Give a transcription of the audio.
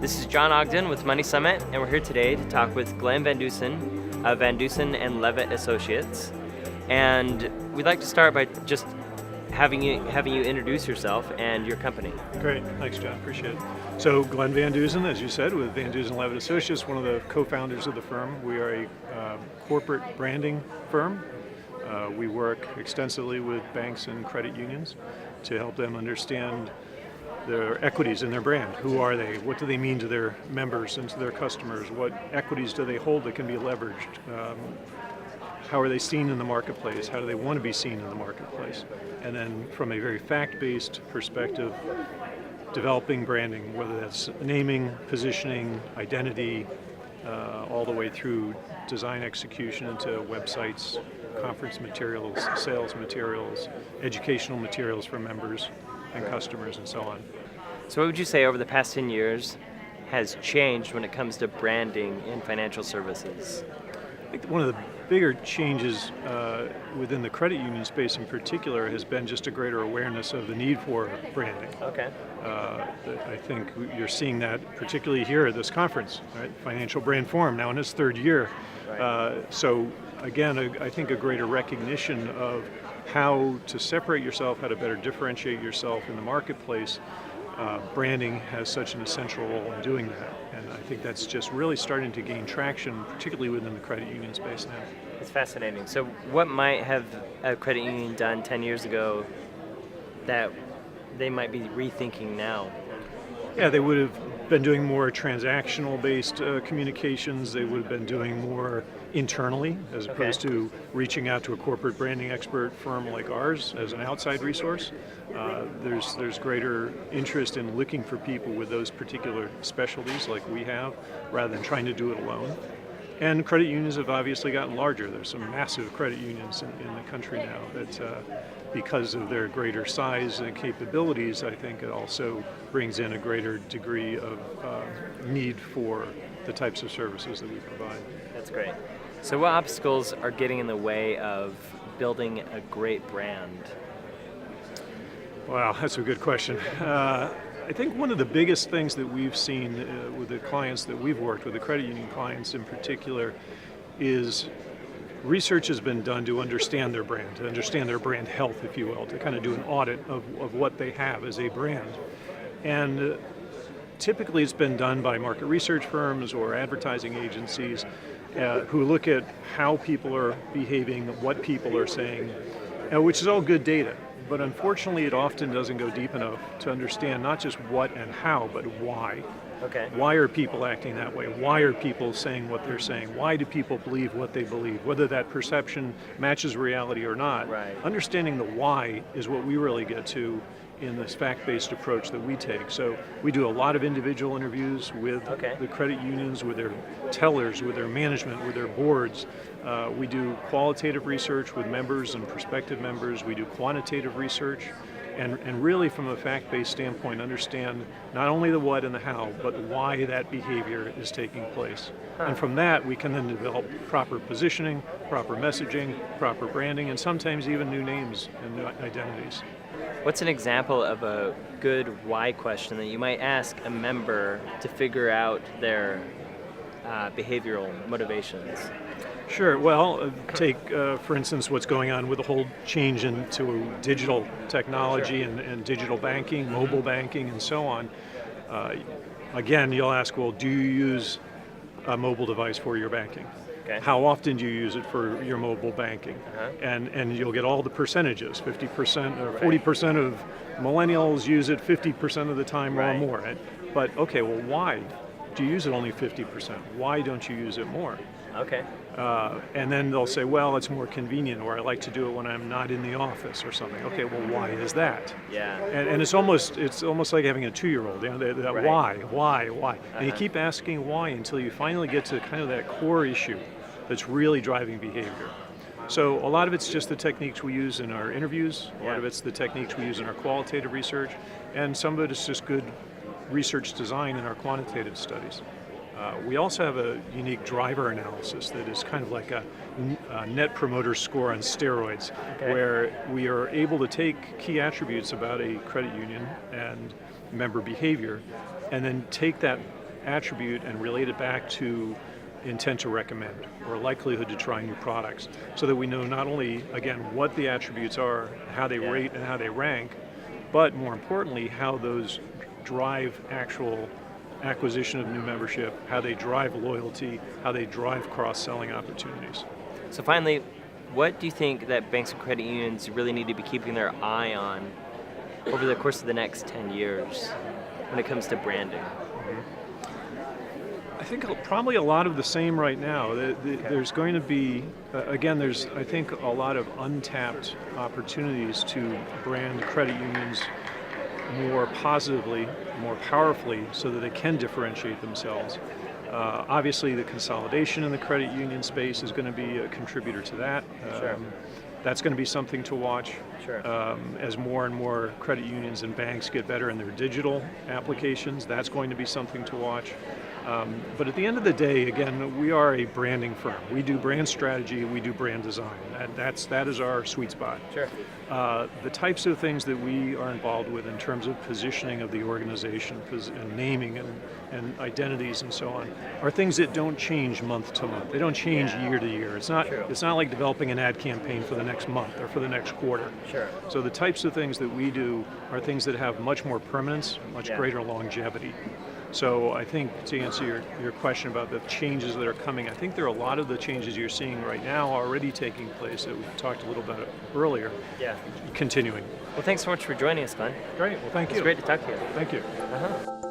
This is Jon Ogden with MoneySummit, and we're here today to talk with Glenn Van Deusen of Van Deusen and Levitt Associates. And we'd like to start by just having you introduce yourself and your company. Great, thanks John, appreciate it. So Glenn Van Deusen, as you said, with Van Deusen and Levitt Associates, one of the co-founders of the firm. We are a corporate branding firm. We work extensively with banks and credit unions to help them understand their equities in their brand. Who are they? What do they mean to their members and to their customers? What equities do they hold that can be leveraged? How are they seen in the marketplace? How do they want to be seen in the marketplace? And then from a very fact-based perspective, developing branding, whether that's naming, positioning, identity, all the way through design execution into websites, conference materials, sales materials, educational materials for members and customers and so on. So what would you say over the past 10 years has changed when it comes to branding in financial services? I think one of the bigger changes within the credit union space in particular has been just a greater awareness of the need for branding. Okay. I think you're seeing that particularly here at this conference, right? Financial Brand Forum, now in its third year. Right. So again, I think a greater recognition of how to separate yourself, how to better differentiate yourself in the marketplace. Branding has such an essential role in doing that, and I think that's just really starting to gain traction, particularly within the credit union space now. It's fascinating. So what might have a credit union done 10 years ago that they might be rethinking now? Yeah, they would have been doing more transactional-based communications. They would have been doing more internally, as opposed to reaching out to a corporate branding expert firm like ours as an outside resource. There's greater interest in looking for people with those particular specialties like we have, rather than trying to do it alone. And credit unions have obviously gotten larger. There's some massive credit unions in the country now that because of their greater size and capabilities, I think it also brings in a greater degree of need for the types of services that we provide. That's great. So what obstacles are getting in the way of building a great brand? Wow, that's a good question. I think one of the biggest things that we've seen with the clients that we've worked with, the credit union clients in particular, is research has been done to understand their brand health, if you will, to kind of do an audit of what they have as a brand. And typically it's been done by market research firms or advertising agencies who look at how people are behaving, what people are saying, which is all good data. But unfortunately, it often doesn't go deep enough to understand not just what and how, but why. Okay. Why are people acting that way? Why are people saying what they're saying? Why do people believe what they believe? Whether that perception matches reality or not. Right. Understanding the why is what we really get to in this fact-based approach that we take. So we do a lot of individual interviews with the credit unions, with their tellers, with their management, with their boards. We do qualitative research with members and prospective members. We do quantitative research. And really from a fact-based standpoint, understand not only the what and the how, but why that behavior is taking place. And from that, we can then develop proper positioning, proper messaging, proper branding, and sometimes even new names and new identities. What's an example of a good why question that you might ask a member to figure out their behavioral motivations? Sure. Well, take, for instance, what's going on with the whole change into digital technology and digital banking, mobile banking, and so on. Again, you'll ask, well, do you use a mobile device for your banking? Okay. How often do you use it for your mobile banking? And you'll get all the percentages, 50% or 40% of millennials use it 50% of the time or more. Right? But okay, well, why do you use it only 50%? Why don't you use it more? Okay. And then they'll say, well, it's more convenient, or I like to do it when I'm not in the office or something. Okay, well, why is that? Yeah. And it's almost like having a 2-year-old. You know, why? And you keep asking why until you finally get to kind of that core issue that's really driving behavior. So a lot of it's just the techniques we use in our interviews. A lot of it's the techniques we use in our qualitative research, and some of it is just good research design in our quantitative studies. We also have a unique driver analysis that is kind of like a net promoter score on steroids, where we are able to take key attributes about a credit union and member behavior, and then take that attribute and relate it back to intent to recommend or likelihood to try new products, so that we know not only, again, what the attributes are, how they rate and how they rank, but more importantly, how those drive actual acquisition of new membership, how they drive loyalty, how they drive cross-selling opportunities. So finally, what do you think that banks and credit unions really need to be keeping their eye on over the course of the next 10 years when it comes to branding? I think probably a lot of the same right now. There's going to be, again, there's, I think, a lot of untapped opportunities to brand credit unions more positively, more powerfully, so that they can differentiate themselves. Obviously, the consolidation in the credit union space is going to be a contributor to that. Sure. That's going to be something to watch. Sure. As more and more credit unions and banks get better in their digital applications, that's going to be something to watch. But at the end of the day, again, we are a branding firm. We do brand strategy, we do brand design. That is our sweet spot. Sure. The types of things that we are involved with in terms of positioning of the organization and naming and identities and so on are things that don't change month to month. They don't change year to year. It's not like developing an ad campaign for the next month or for the next quarter. Sure. So the types of things that we do are things that have much more permanence, much greater longevity. So I think to answer your question about the changes that are coming, I think there are a lot of the changes you're seeing right now already taking place that we talked a little about earlier. Yeah. Continuing. Well, thanks so much for joining us, Glenn. Great. Well, thank you. It's great to talk to you. Thank you. Uh-huh.